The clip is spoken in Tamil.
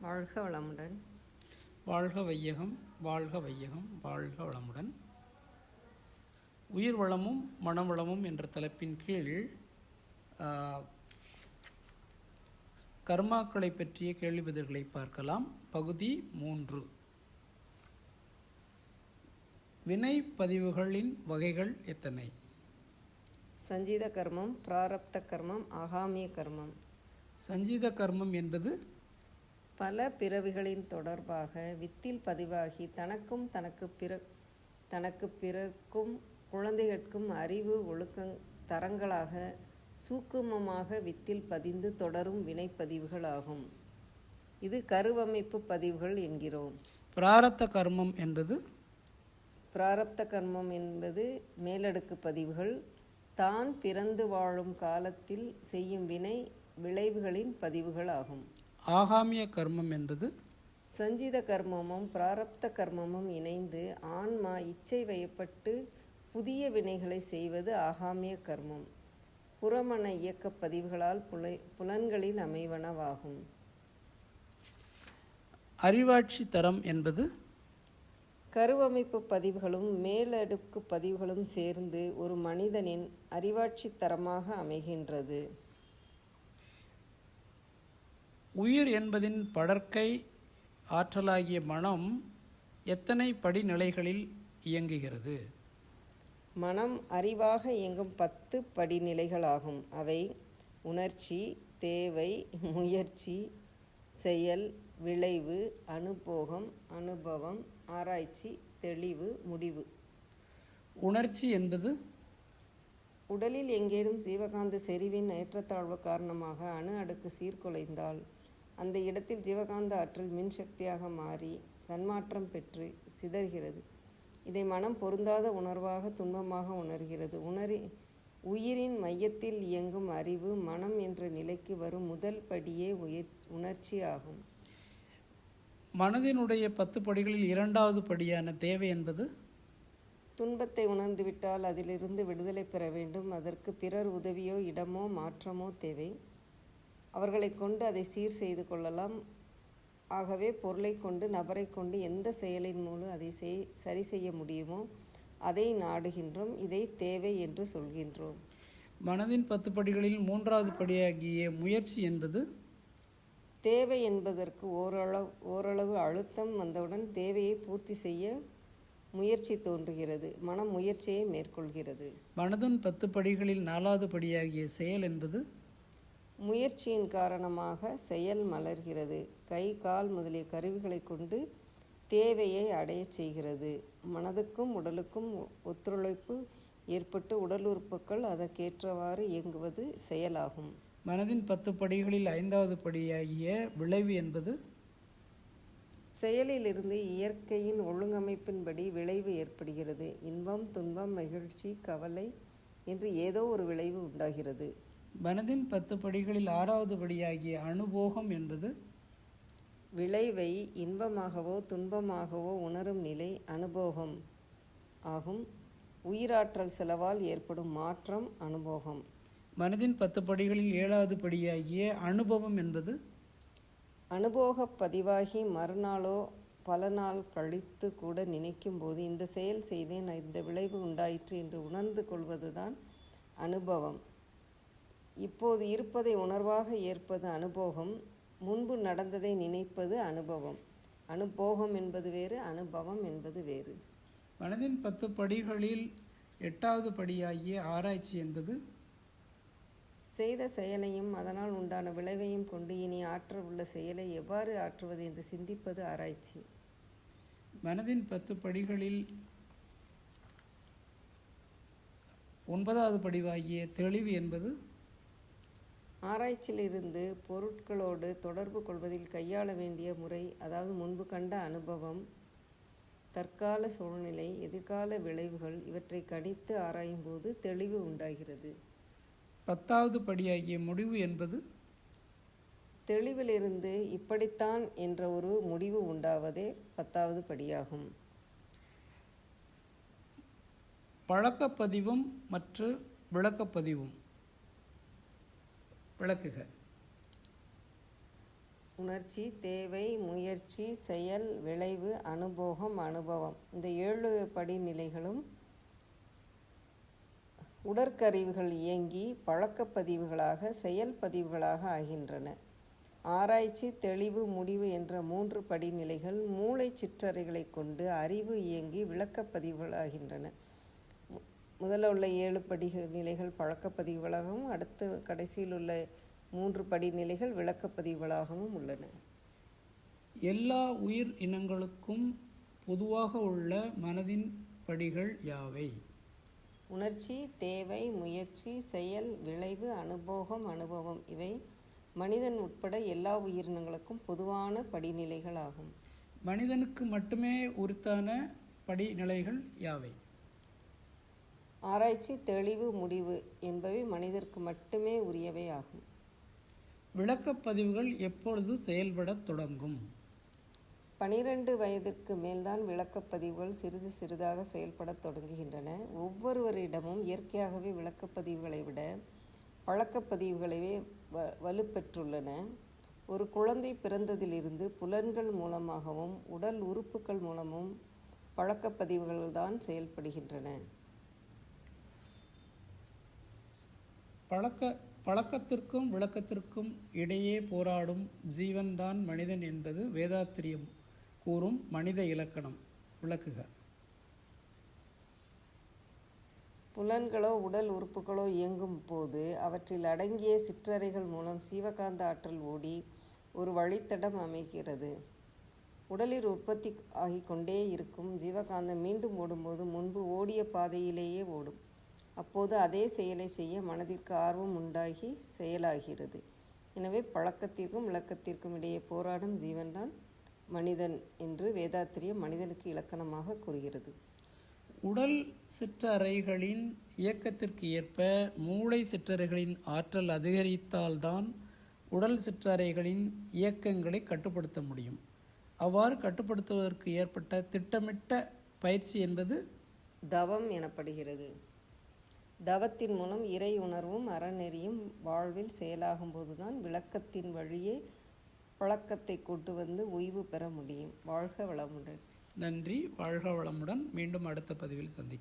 வாழ்க வளமுடன். வாழ்க வையகம், வாழ்க வையகம், வாழ்க வளமுடன். உயிர் வளமும் மனவளமும் என்ற தலைப்பின் கீழ் கர்மாக்களை பற்றிய கேள்வி பதில்களை பார்க்கலாம். பகுதி 3. வினை பதிவுகளின் வகைகள் எத்தனை? சஞ்சீத கர்மம், பிராரப்த கர்மம், ஆகாமிய கர்மம். சஞ்சீத கர்மம் என்பது பல பிறவிகளின் தொடர்பாக வித்தில் பதிவாகி தனக்கும் தனக்கு பிறர்க்கும் குழந்தைகளுக்கும் அறிவு ஒழுக்க தரங்களாக சூக்குமமாக வித்தில் பதிந்து தொடரும் வினைப்பதிவுகள் ஆகும். இது கருவமைப்பு பதிவுகள் என்கிறோம். பிராரப்த கர்மம் என்பது பிராரப்த கர்மம் என்பது மேலடுக்கு பதிவுகள். தான் பிறந்து வாழும் காலத்தில் செய்யும் வினை விளைவுகளின் பதிவுகள் ஆகும். ஆகாமிய கர்மம் என்பது சஞ்சீத கர்மமும் பிராரப்த கர்மமும் இணைந்து ஆன்மா இச்சை வயப்பட்டு புதிய வினைகளை செய்வது ஆகாமிய கர்மம். புறமன இயக்க பதிவுகளால் புலன்களில் அமைவனவாகும். அறிவாட்சி தரம் என்பது கருவமைப்பு பதிவுகளும் மேலடுக்கு பதிவுகளும் சேர்ந்து ஒரு மனிதனின் அறிவாட்சி தரமாக அமைகின்றது. உயிர் என்பதின் படர்க்கை ஆற்றலாகிய மனம் எத்தனை படிநிலைகளில் இயங்குகிறது? மனம் அறிவாக இயங்கும் 10 படிநிலைகளாகும். அவை உணர்ச்சி, தேவை, முயற்சி, செயல், விளைவு, அனுபோகம், அனுபவம், ஆராய்ச்சி, தெளிவு, முடிவு. உணர்ச்சி என்பது உடலில் எங்கேனும் ஜீவகாந்த செறிவின் ஏற்றத்தாழ்வு காரணமாக அணு அடுக்கு சீர்குலைந்தால் அந்த இடத்தில் ஜீவகாந்த ஆற்றல் மின்சக்தியாக மாறி தன்மாற்றம் பெற்று சிதறுகிறது. இதை மனம் பொருந்தாத உணர்வாக துன்பமாக உணர்கிறது. உயிரின் மையத்தில் இயங்கும் அறிவு மனம் என்ற நிலைக்கு வரும் முதல் படியே உணர்ச்சி ஆகும். மனதினுடைய 10 படிகளில் 2வது படியான தேவை என்பது துன்பத்தை உணர்ந்துவிட்டால் அதிலிருந்து விடுதலை பெற வேண்டும். அதற்கு பிறர் உதவியோ இடமோ மாற்றமோ தேவை. அவர்களை கொண்டு அதை சீர் செய்து கொள்ளலாம். ஆகவே பொருளை கொண்டு நபரை கொண்டு எந்த செயலின் மூலம் அதை சரி செய்ய முடியுமோ அதை நாடுகின்றோம். இதை தேவை என்று சொல்கின்றோம். மனதின் 10 படிகளில் 3வது படியாகிய முயற்சி என்பது தேவை என்பதற்கு ஓரளவு அழுத்தம் வந்தவுடன் தேவையை பூர்த்தி செய்ய முயற்சி தோன்றுகிறது. மனம் முயற்சியை மேற்கொள்கிறது. மனதின் 10 படிகளில் 4வது படியாகிய செயல் என்பது முயற்சியின் காரணமாக செயல் மலர்கிறது. கை, கால் முதலிய கருவிகளை கொண்டு தேவையை அடையச் செய்கிறது. மனதுக்கும் உடலுக்கும் ஒத்துழைப்பு ஏற்பட்டு உடல் உறுப்புகள் அதற்கேற்றவாறு இயங்குவது செயலாகும். மனதின் 10 படிகளில் 5வது படியாகிய விளைவு என்பது செயலிலிருந்து இயற்கையின் ஒழுங்கமைப்பின்படி விளைவு ஏற்படுகிறது. இன்பம், துன்பம், மகிழ்ச்சி, கவலை என்று ஏதோ ஒரு விளைவு உண்டாகிறது. மனதின் 10 படிகளில் 6வது படியாகிய அனுபோகம் என்பது விளைவை இன்பமாகவோ துன்பமாகவோ உணரும் நிலை அனுபோகம் ஆகும். உயிராற்றல் செலவால் ஏற்படும் மாற்றம் அனுபோகம். மனதின் 10 படிகளில் 7வது படியாகிய அனுபவம் என்பது அனுபோக பதிவாகி மறுநாளோ பல நாள் கழித்து கூட நினைக்கும் போது இந்த செயல் செய்தேன், இந்த விளைவு உண்டாயிற்று என்று உணர்ந்து கொள்வதுதான் அனுபவம். இப்போது இருப்பதை உணர்வாக ஏற்பது அனுபோகம். முன்பு நடந்ததை நினைப்பது அனுபவம். அனுபோகம் என்பது வேறு, அனுபவம் என்பது வேறு. மனதின் 10 படிகளில் 8வது படியாகிய ஆராய்ச்சி என்பது செய்த செயலையும் அதனால் உண்டான விளைவையும் கொண்டு இனி ஆற்ற உள்ள செயலை எவ்வாறு ஆற்றுவது என்று சிந்திப்பது ஆராய்ச்சி. மனதின் 10 படிகளில் 9வது படிவாகிய தெளிவு என்பது ஆராய்ச்சியிலிருந்து பொருட்களோடு தொடர்பு கொள்வதில் கையாள வேண்டிய முறை, அதாவது முன்பு கண்ட அனுபவம், தற்கால சூழ்நிலை, எதிர்கால விளைவுகள் இவற்றை கணித்து ஆராயும் போது தெளிவு உண்டாகிறது. 10வது படியாகிய முடிவு என்பது தெளிவிலிருந்து இப்படித்தான் என்ற ஒரு முடிவு உண்டாவதே 10வது படியாகும். பழக்கப்பதிவும் மற்றும் விளக்கப்பதிவும் விளக்குக. உணர்ச்சி, தேவை, முயற்சி, செயல், விளைவு, அனுபோகம், அனுபவம். இந்த 7 படிநிலைகளும் உடற்கருவிகள் இயங்கி பழக்கப்பதிவுகளாக செயல் பதிவுகளாக ஆகின்றன. ஆராய்ச்சி, தெளிவு, முடிவு என்ற 3 படிநிலைகள் மூளை சிற்றறைகளை கொண்டு அறிவு இயங்கி விளக்கப்பதிவுகளாகின்றன. முதல்ல உள்ள 7 படிநிலைகள் பழக்கப்பதிவுகளாகவும் அடுத்து கடைசியில் உள்ள 3 படிநிலைகள் விளக்கப்பதிவுகளாகவும் உள்ளன. எல்லா உயிர் இனங்களுக்கும் பொதுவாக உள்ள மனதின் படிகள் யாவை? உணர்ச்சி, தேவை, முயற்சி, செயல், விளைவு, அனுபோகம், அனுபவம் இவை மனிதன் உட்பட எல்லா உயிரினங்களுக்கும் பொதுவான படிநிலைகள் ஆகும். மனிதனுக்கு மட்டுமே உரித்தான படிநிலைகள் யாவை? ஆராய்ச்சி, தெளிவு, முடிவு என்பவை மனிதருக்கு மட்டுமே உரியவை ஆகும். விளக்கப்பதிவுகள் எப்பொழுது செயல்படத் தொடங்கும்? 12 வயதிற்கு மேல்தான் விளக்கப்பதிவுகள் சிறிது சிறிதாக செயல்படத் தொடங்குகின்றன. ஒவ்வொருவரிடமும் இயற்கையாகவே விளக்கப்பதிவுகளை விட பழக்கப்பதிவுகளவே வலுப்பெற்றுள்ளன. ஒரு குழந்தை பிறந்ததிலிருந்து புலன்கள் மூலமாகவும் உடல் உறுப்புகள் மூலமும் பழக்கப்பதிவுகள்தான் செயல்படுகின்றன. பழக்கத்திற்கும் விளக்கத்திற்கும் இடையே போராடும் ஜீவன்தான் மனிதன் என்பது வேதாத்திரியம் கூறும் மனித இலக்கணம். விளக்குக. புலன்களோ உடல் உறுப்புகளோ இயங்கும் போது அவற்றில் அடங்கிய சிற்றறைகள் மூலம் சீவகாந்த ஆற்றல் ஓடி ஒரு வழித்தடம் அமைகிறது. உடலில் உற்பத்தி ஆகிக்கொண்டே இருக்கும் ஜீவகாந்தம் மீண்டும் ஓடும்போது முன்பு ஓடிய பாதையிலேயே ஓடும். அப்போது அதே செயலை செய்ய மனதிற்கு ஆர்வம் உண்டாகி செயலாகிறது. எனவே பழக்கத்திற்கும் விளக்கத்திற்கும் இடையே போராடும் ஜீவன்தான் மனிதன் என்று வேதாத்திரியம் மனிதனுக்கு இலக்கணமாக கூறுகிறது. உடல் சிற்றறைகளின் இயக்கத்திற்கு ஏற்ப மூளை சிற்றறைகளின் ஆற்றல் அதிகரித்தால்தான் உடல் சிற்றறைகளின் இயக்கங்களை கட்டுப்படுத்த முடியும். அவ்வாறு கட்டுப்படுத்துவதற்கு ஏற்பட்ட திட்டமிட்ட பயிற்சி என்பது தவம் எனப்படுகிறது. தவத்தின் மூலம் இறை உணர்வும் அறநெறியும் வாழ்வில் செயலாகும் போதுதான் விளக்கத்தின் வழியே பழக்கத்தை கொண்டு வந்து ஓய்வு பெற முடியும். வாழ்க வளமுடன். நன்றி. வாழ்க வளமுடன். மீண்டும் அடுத்த பதிவில் சந்திக்கிறேன்.